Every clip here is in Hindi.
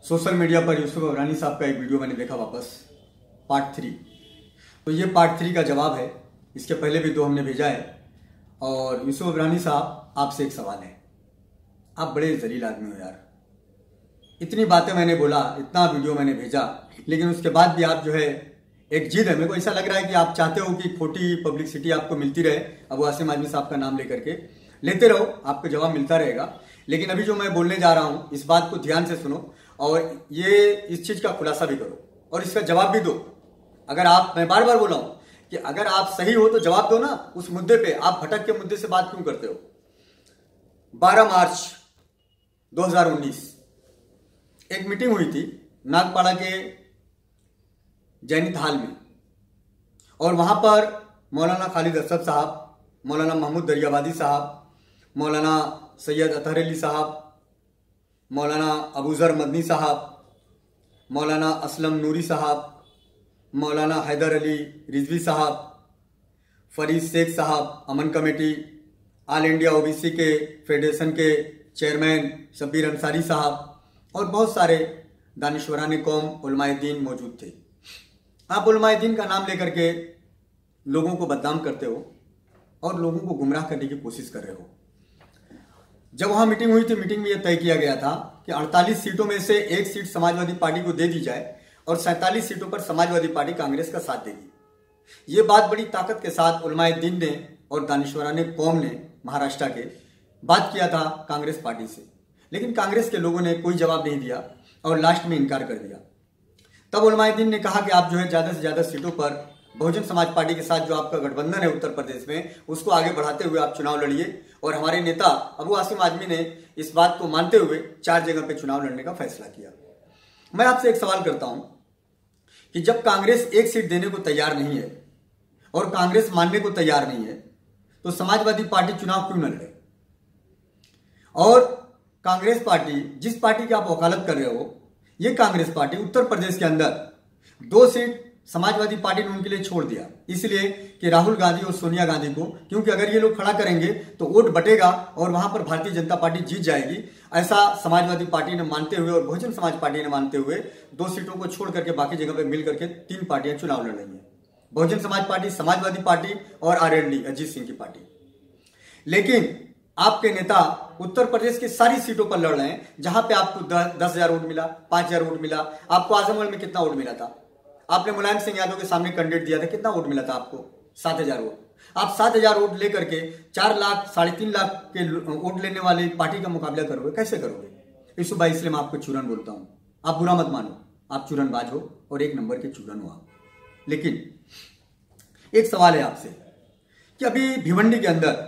सोशल मीडिया पर यूसुफ इब्रानी साहब का एक वीडियो मैंने देखा वापस, पार्ट 3। तो ये पार्ट 3 का जवाब है। इसके पहले भी 2 हमने भेजा है। और यूसुफ इब्रानी साहब, आपसे एक सवाल है। आप बड़े जलील आदमी हो यार। इतनी बातें मैंने बोला, इतना वीडियो मैंने भेजा, लेकिन उसके बाद भी आप जो है एक जिद है। मेरे को ऐसा लग रहा है कि आप चाहते हो कि खोटी पब्लिसिटी आपको मिलती रहे। अबू आसिम आजमी साहब का नाम लेकर के लेते रहो, आपको जवाब मिलता रहेगा। लेकिन अभी जो मैं बोलने जा रहा हूं, इस बात को ध्यान से सुनो और ये इस चीज का खुलासा भी करो और इसका जवाब भी दो। अगर आप, मैं बार बार बोला हूं कि अगर आप सही हो तो जवाब दो ना उस मुद्दे पे। आप भटक के मुद्दे से बात क्यों करते हो? 12 मार्च 2019 एक मीटिंग हुई थी नागपाड़ा के जैनित हाल में, और वहां पर मौलाना खालिद असद साहब, मौलाना महमूद दरियाबादी साहब, मौलाना सैयद अतहर अली साहब, मौलाना अबूजर मदनी साहब, मौलाना असलम नूरी साहब, मौलाना हैदर अली रिजवी साहब, फरीद शेख साहब, अमन कमेटी, ऑल इंडिया ओबीसी के फेडरेशन के चेयरमैन शब्बीर अंसारी साहब और बहुत सारे दानिश्वरान कौम उलमाए दीन मौजूद थे। आप उलमाए दीन का नाम लेकर के लोगों को बदनाम करते हो और लोगों को गुमराह करने की कोशिश कर रहे हो। जब वहां मीटिंग हुई थी, मीटिंग में यह तय किया गया था कि 48 सीटों में से 1 सीट समाजवादी पार्टी को दे दी जाए और 47 सीटों पर समाजवादी पार्टी कांग्रेस का साथ देगी। ये बात बड़ी ताकत के साथ उलमाए दीन ने और दानिश्वरान कौम ने महाराष्ट्र के बात किया था कांग्रेस पार्टी से, लेकिन कांग्रेस के लोगों ने कोई जवाब नहीं दिया और लास्ट में इनकार कर दिया। तब उलमाए दीन ने कहा कि आप जो है ज्यादा से ज्यादा सीटों पर बहुजन समाज पार्टी के साथ जो आपका गठबंधन है उत्तर प्रदेश में, उसको आगे बढ़ाते हुए आप चुनाव लड़िए। और हमारे नेता अबू आसिम आजमी ने इस बात को मानते हुए 4 जगह पे चुनाव लड़ने का फैसला किया। मैं आपसे एक सवाल करता हूं कि जब कांग्रेस 1 सीट देने को तैयार नहीं है और कांग्रेस मानने को तैयार नहीं है, तो समाजवादी पार्टी चुनाव क्यों न लड़े? और कांग्रेस पार्टी, जिस पार्टी की आप वकालत कर रहे हो, ये कांग्रेस पार्टी उत्तर प्रदेश के अंदर 2 सीट समाजवादी पार्टी ने उनके लिए छोड़ दिया, इसलिए कि राहुल गांधी और सोनिया गांधी को, क्योंकि अगर ये लोग खड़ा करेंगे तो वोट बटेगा और वहां पर भारतीय जनता पार्टी जीत जाएगी। ऐसा समाजवादी पार्टी ने मानते हुए और बहुजन समाज पार्टी ने मानते हुए 2 सीटों को छोड़ करके बाकी जगह पे मिल करके 3 पार्टियां चुनाव लड़ेंगी, बहुजन समाज पार्टी, समाजवादी पार्टी और आरएलडी अजीत सिंह की पार्टी। लेकिन आपके नेता उत्तर प्रदेश की सारी सीटों पर लड़ रहे हैं, जहां पे आपको 10,000 वोट मिला, 5,000 वोट मिला। आपको आजमगढ़ में कितना वोट मिला था? आपने मुलायम सिंह यादव के सामने कैंडिडेट दिया था, कितना वोट मिला था आपको? 7,000 वोट। आप 7,000 वोट लेकर के 4 लाख, 3.5 लाख के वोट लेने वाली पार्टी का मुकाबला करोगे? कैसे करोगे? यूसुफ भाई, इसलिए मैं आपको चूरन बोलता हूं। आप बुरा मत मानो, आप चूरनबाज हो और 1 नंबर के चूरन हो आप। लेकिन एक सवाल है आपसे कि अभी भिवंडी के अंदर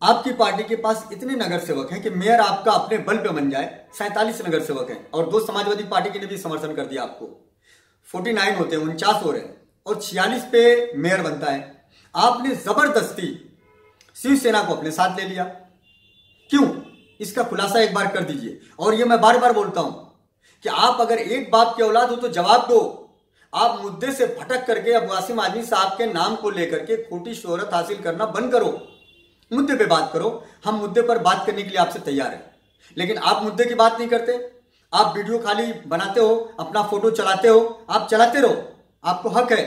आपकी पार्टी के पास इतने नगर सेवक हैं कि मेयर आपका अपने बल पे बन जाए। 47 नगर सेवक हैं और 2 समाजवादी पार्टी के ने भी समर्थन कर दिया आपको। 49 होते हैं, 49 हो रहे हैं और 46 पे मेयर बनता है। आपने जबरदस्ती शिवसेना को अपने साथ ले लिया, क्यों? इसका खुलासा एक बार कर दीजिए। और ये मैं बार बार बोलता हूं कि आप अगर एक बाप की औलाद हो तो जवाब दो। आप मुद्दे से भटक करके अबू आसिम आजमी साहब के नाम को लेकर के खोटी शोहरत हासिल करना बंद करो, मुद्दे पे बात करो। हम मुद्दे पर बात करने के लिए आपसे तैयार हैं, लेकिन आप मुद्दे की बात नहीं करते। आप वीडियो खाली बनाते हो, अपना फोटो चलाते हो। आप चलाते रहो, आपको हक है,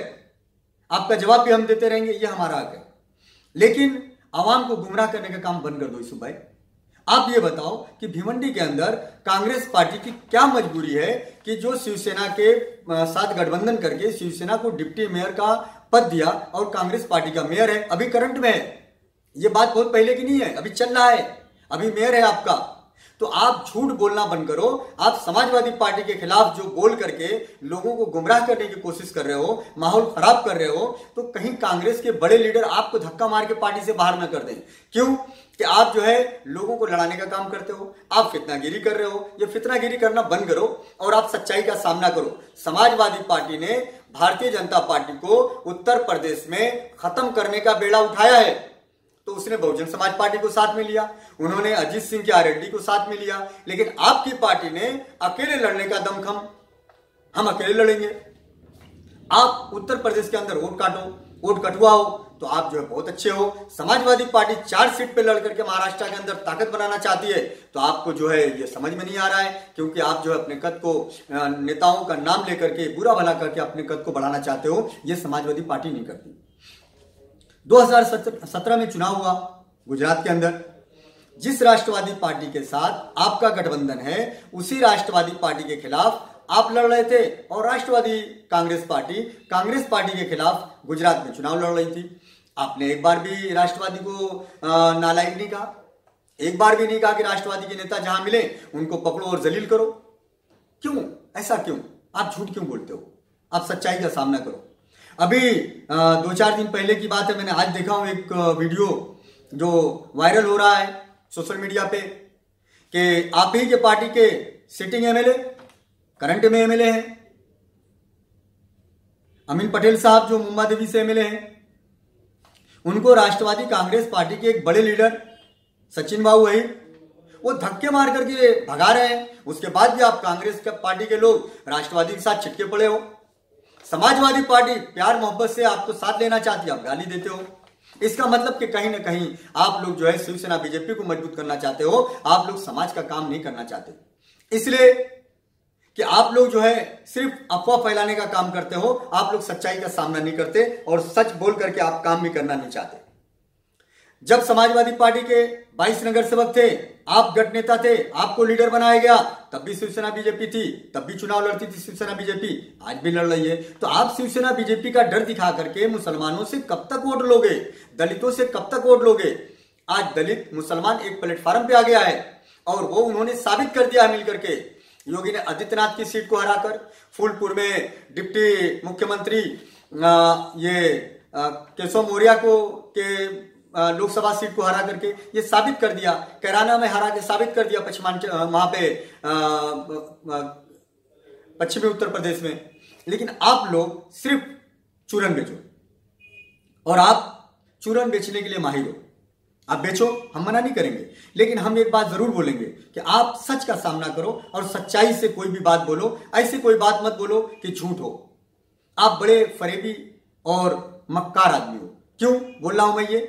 आपका जवाब भी हम देते रहेंगे, ये हमारा हक है। लेकिन आवाम को गुमराह करने का काम बंद कर दो। यूसुफ भाई, आप ये बताओ कि भिवंडी के अंदर कांग्रेस पार्टी की क्या मजबूरी है कि जो शिवसेना के साथ गठबंधन करके शिवसेना को डिप्टी मेयर का पद दिया और कांग्रेस पार्टी का मेयर है, अभी करंट में है। ये बात बहुत पहले की नहीं है, अभी चल रहा है, अभी मेयर है आपका। तो आप झूठ बोलना बंद करो। आप समाजवादी पार्टी के खिलाफ जो बोल करके लोगों को गुमराह करने की कोशिश कर रहे हो, माहौल खराब कर रहे हो, तो कहीं कांग्रेस के बड़े लीडर आपको धक्का मार के पार्टी से बाहर ना कर दें। क्यों? कि आप जो है लोगों को लड़ाने का काम करते हो, आप फितनागिरी कर रहे हो। ये फितनागिरी करना बंद करो और आप सच्चाई का सामना करो। समाजवादी पार्टी ने भारतीय जनता पार्टी को उत्तर प्रदेश में खत्म करने का बेड़ा उठाया है, तो उसने बहुजन समाज पार्टी को साथ में लिया, उन्होंने अजीत सिंह के आरएलडी को साथ में लिया। लेकिन आपकी पार्टी ने अकेले लड़ने का दमखम, हम अकेले लड़ेंगे। आप उत्तर प्रदेश के अंदर वोट काटो, वोट कटवाओ तो आप जो है बहुत अच्छे हो। समाजवादी पार्टी 4 सीट पे लड़ करके महाराष्ट्र के अंदर ताकत बनाना चाहती है, तो आपको जो है ये समझ में नहीं आ रहा है, क्योंकि आप जो है अपने कद को नेताओं का नाम लेकर के बुरा भला करके अपने कद को बढ़ाना चाहते हो। ये समाजवादी पार्टी नहीं करती। 2017 में चुनाव हुआ गुजरात के अंदर, जिस राष्ट्रवादी पार्टी के साथ आपका गठबंधन है उसी राष्ट्रवादी पार्टी के खिलाफ आप लड़ रहे थे, और राष्ट्रवादी कांग्रेस पार्टी के खिलाफ गुजरात में चुनाव लड़ रही थी। आपने एक बार भी राष्ट्रवादी को नालायक नहीं कहा, एक बार भी नहीं कहा कि राष्ट्रवादी के नेता जहां मिले उनको पकड़ो और जलील करो। क्यों? ऐसा क्यों? आप झूठ क्यों बोलते हो? आप सच्चाई का सामना करो। अभी 2-4 दिन पहले की बात है, मैंने आज देखा हूं एक वीडियो जो वायरल हो रहा है सोशल मीडिया पे कि आप ही के पार्टी के सिटिंग एमएलए, करंट में एमएलए हैं, अमीन पटेल साहब जो मुंबा देवी से एमएलए हैं, उनको राष्ट्रवादी कांग्रेस पार्टी के एक बड़े लीडर सचिन बाबू है वो धक्के मार करके भगा रहे हैं। उसके बाद भी आप कांग्रेस पार्टी के लोग राष्ट्रवादी के साथ चिटके पड़े हो। समाजवादी पार्टी प्यार मोहब्बत से आपको साथ लेना चाहती है, आप गाली देते हो। इसका मतलब कि कहीं ना कहीं आप लोग जो है शिवसेना बीजेपी को मजबूत करना चाहते हो, आप लोग समाज का काम नहीं करना चाहते। इसलिए कि आप लोग जो है सिर्फ अफवाह फैलाने का काम करते हो, आप लोग सच्चाई का सामना नहीं करते और सच बोल करके आप काम भी करना नहीं चाहते। जब समाजवादी पार्टी के 22 नगर सेवक थे, आप गठ नेता थे, आपको लीडर बनाया गया, तब भी शिवसेना बीजेपी थी, तब भी चुनाव लड़ती थी शिवसेना बीजेपी, आज भी लड़ रही है। तो आप शिवसेना बीजेपी का डर दिखा करके मुसलमानों से कब तक वोट लोगे, दलितों से कब तक वोट लोगे? आज दलित मुसलमान एक प्लेटफॉर्म पे आ गया है और वो उन्होंने साबित कर दिया है मिलकर के। योगी ने आदित्यनाथ की सीट को हराकर, फूलपुर में डिप्टी मुख्यमंत्री केशव मौर्य को के लोकसभा सीट को हरा करके ये साबित कर दिया, कैराना में हरा के साबित कर दिया वहां पे पश्चिमी उत्तर प्रदेश में। लेकिन आप लोग सिर्फ चूरन बेचो और आप चूरन बेचने के लिए माहिर हो। आप बेचो, हम मना नहीं करेंगे, लेकिन हम एक बात जरूर बोलेंगे कि आप सच का सामना करो और सच्चाई से कोई भी बात बोलो। ऐसी कोई बात मत बोलो कि झूठ हो। आप बड़े फरेबी और मक्कार आदमी हो। क्यों बोल रहा हूं मैं ये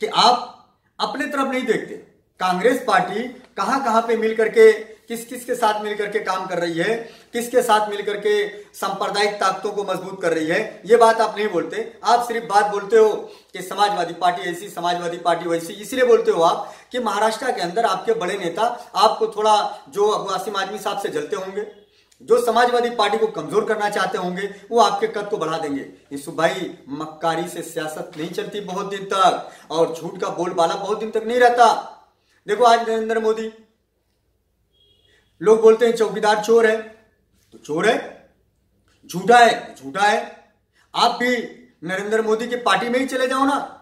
कि आप अपने तरफ नहीं देखते। कांग्रेस पार्टी कहां कहां पे मिल करके किस किस के साथ मिलकर के काम कर रही है, किसके साथ मिलकर के सांप्रदायिक ताकतों को मजबूत कर रही है, ये बात आप नहीं बोलते। आप सिर्फ बात बोलते हो कि समाजवादी पार्टी ऐसी, समाजवादी पार्टी वैसी। इसलिए बोलते हो आप कि महाराष्ट्र के अंदर आपके बड़े नेता आपको थोड़ा जो वासिम आजमी साहब से जलते होंगे, जो समाजवादी पार्टी को कमजोर करना चाहते होंगे, वो आपके कद को बढ़ा देंगे। यूसुफ भाई, मक्कारी से सियासत नहीं चलती बहुत दिन तक, और झूठ का बोलबाला बहुत दिन तक नहीं रहता। देखो आज नरेंद्र मोदी, लोग बोलते हैं चौकीदार चोर है, तो चोर है, झूठा है तो झूठा है। आप भी नरेंद्र मोदी की पार्टी में ही चले जाओ ना।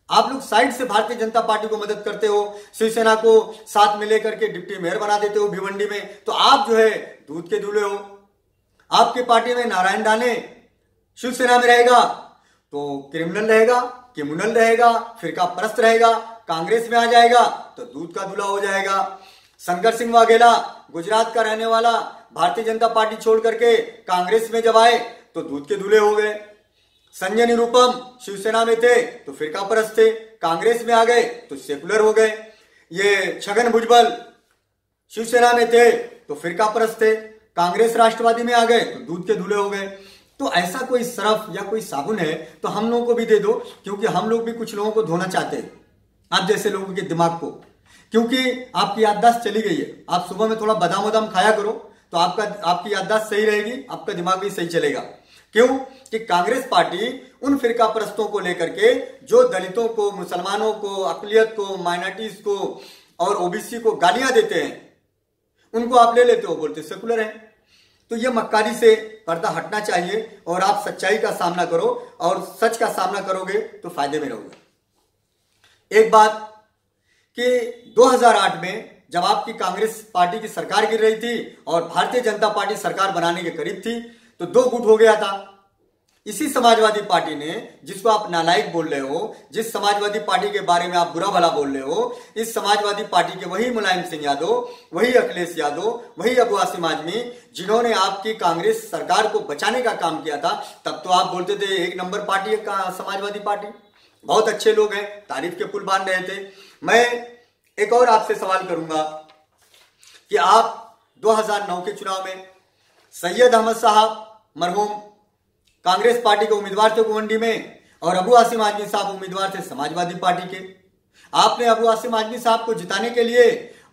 आप लोग साइड से भारतीय जनता पार्टी को मदद करते हो, शिवसेना को साथ में लेकर के डिप्टी मेयर बना देते हो भिवंडी में, तो आप जो है दूध के दूल्हे हो। आपके पार्टी में नारायण राणे शिवसेना में रहेगा तो क्रिमिनल रहेगा, क्रिमिनल रहेगा, फिरका परस्त रहेगा। कांग्रेस में आ जाएगा तो दूध का दूल्हा हो जाएगा। शंकर सिंह वाघेला गुजरात का रहने वाला, भारतीय जनता पार्टी छोड़ करके कांग्रेस में जब आए तो दूध के दूल्हे हो गए। संजय निरुपम शिवसेना में थे तो फिरका परस्त थे, कांग्रेस में आ गए तो सेकुलर हो गए। ये छगन भुजबल शिवसेना में थे तो फिरका परस्त थे, कांग्रेस राष्ट्रवादी में आ गए तो दूध के दूल्हे हो गए। तो ऐसा कोई सरफ या कोई साबुन है तो हम लोगों को भी दे दो, क्योंकि हम लोग भी कुछ लोगों को धोना चाहते हैं, आप जैसे लोगों के दिमाग को। क्योंकि आपकी याददाश्त चली गई है। आप सुबह में थोड़ा बादाम वादाम खाया करो तो आपकी याददाश्त सही रहेगी, आपका दिमाग भी सही चलेगा। क्यों कि कांग्रेस पार्टी उन फिरका परस्तों को लेकर के जो दलितों को, मुसलमानों को, अकलियत को, माइनॉरिटीज को और ओबीसी को गालियां देते हैं, उनको आप ले लेते हो, बोलते सेकुलर है। तो ये मक्कारी से पर्दा हटना चाहिए और आप सच्चाई का सामना करो, और सच का सामना करोगे तो फायदे में रहोगे। एक बात कि 2008 में जब आपकी कांग्रेस पार्टी की सरकार गिर रही थी और भारतीय जनता पार्टी सरकार बनाने के करीब थी, तो 2 गुट हो गया था। इसी समाजवादी पार्टी ने, जिसको आप नालायक बोल रहे हो, जिस समाजवादी पार्टी के बारे में आप बुरा भला बोल रहे हो, इस समाजवादी पार्टी के वही मुलायम सिंह यादव, वही अखिलेश यादव, वही अबू आसिम आजमी, जिन्होंने आपकी कांग्रेस सरकार को बचाने का काम किया था, तब तो आप बोलते थे एक नंबर पार्टी है समाजवादी पार्टी, बहुत अच्छे लोग हैं, तारीफ के पुल बांध रहे थे। मैं एक और आपसे सवाल करूंगा कि आप 2009 के चुनाव में सैयद अहमद साहब मरहूम कांग्रेस पार्टी के उम्मीदवार थे गोवंडी में, और अबू आसिम आजमी साहब उम्मीदवार थे समाजवादी पार्टी के। आपने अबू आसिम आजमी साहब को जिताने के लिए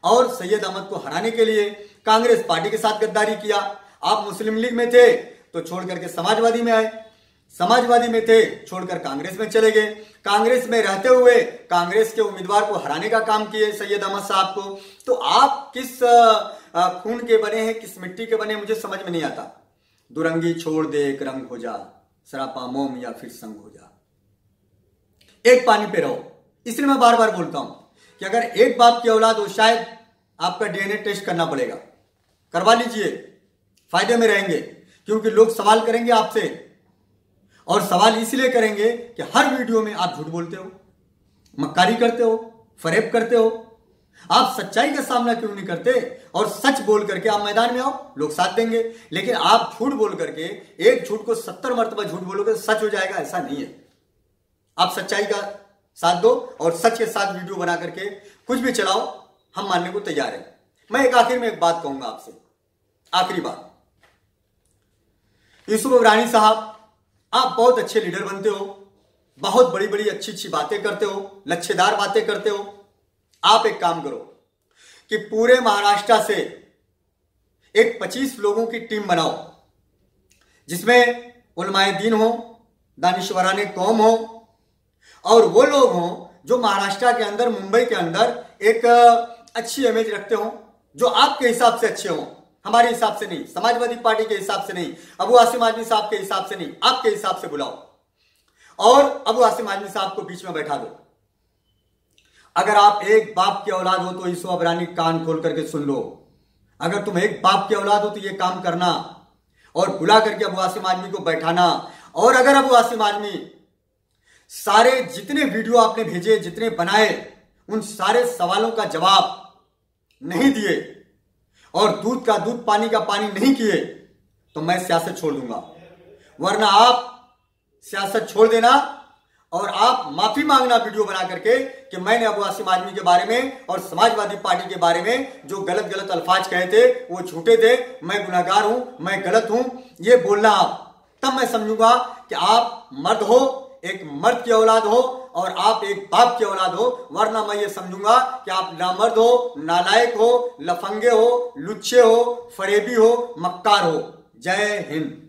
और सैयद अहमद को हराने के लिए कांग्रेस पार्टी के साथ गद्दारी किया। आप मुस्लिम लीग में थे तो छोड़ करके समाजवादी में आए, समाजवादी में थे छोड़कर कांग्रेस में चले गए, कांग्रेस में रहते हुए कांग्रेस के उम्मीदवार को हराने का काम किए सैयद अहमद साहब को। तो आप किस खून के बने हैं, किस मिट्टी के बने, मुझे समझ में नहीं आता। दुरंगी छोड़ दे एक रंग हो जा, सरापा मोम या फिर संग हो जा, एक पानी पे रहो। इसलिए मैं बार बार बोलता हूं कि अगर एक बाप की औलाद हो, शायद आपका डीएनए टेस्ट करना पड़ेगा, करवा लीजिए, फायदे में रहेंगे। क्योंकि लोग सवाल करेंगे आपसे, और सवाल इसलिए करेंगे कि हर वीडियो में आप झूठ बोलते हो, मक्कारी करते हो, फरेब करते हो। आप सच्चाई का सामना क्यों नहीं करते और सच बोल करके आप मैदान में आओ, लोग साथ देंगे। लेकिन आप झूठ बोल करके, एक झूठ को 70 मरतबा झूठ बोलोगे तो सच हो जाएगा, ऐसा नहीं है। आप सच्चाई का साथ दो और सच के साथ वीडियो बना करके कुछ भी चलाओ, हम मानने को तैयार हैं। मैं एक आखिर में एक बात कहूंगा आपसे, आखिरी बात। यूसुफ इब्रानी साहब, आप बहुत अच्छे लीडर बनते हो, बहुत बड़ी बड़ी अच्छी अच्छी बातें करते हो, लच्छेदार बातें करते हो। आप एक काम करो कि पूरे महाराष्ट्र से एक 25 लोगों की टीम बनाओ, जिसमें उलमाए दीन हो, दानिशवराने कौम हो, और वो लोग हों जो महाराष्ट्र के अंदर, मुंबई के अंदर एक अच्छी इमेज रखते हो, जो आपके हिसाब से अच्छे हों, हमारे हिसाब से नहीं, समाजवादी पार्टी के हिसाब से नहीं, अबू आसिम आजमी साहब के हिसाब से नहीं, आपके हिसाब से बुलाओ और अबू आसिम आजमी साहब को बीच में बैठा दो। अगर आप एक बाप की औलाद हो तो यूसुफ इब्रानी कान खोल करके सुन लो। अगर तुम एक बाप की औलाद हो तो ये काम करना और बुला करके अबू आसिम आजमी को बैठाना। और अगर अबू आसिम आजमी सारे जितने वीडियो आपने भेजे, जितने बनाए, उन सारे सवालों का जवाब नहीं दिए और दूध का दूध पानी का पानी नहीं किए तो मैं सियासत छोड़ दूंगा। वरना आप सियासत छोड़ देना और आप माफी मांगना वीडियो बना करके कि मैंने अबू आसिम आजमी के बारे में और समाजवादी पार्टी के बारे में जो गलत गलत अल्फाज कहे थे वो झूठे थे, मैं गुनहगार हूं, मैं गलत हूं, ये बोलना आप। तब मैं समझूंगा कि आप मर्द हो, एक मर्द की औलाद हो और आप एक बाप की औलाद हो। वरना मैं ये समझूंगा कि आप नामर्द हो, नालायक हो, लफंगे हो, लुच्चे हो, फरेबी हो, मक्कार हो। जय हिंद।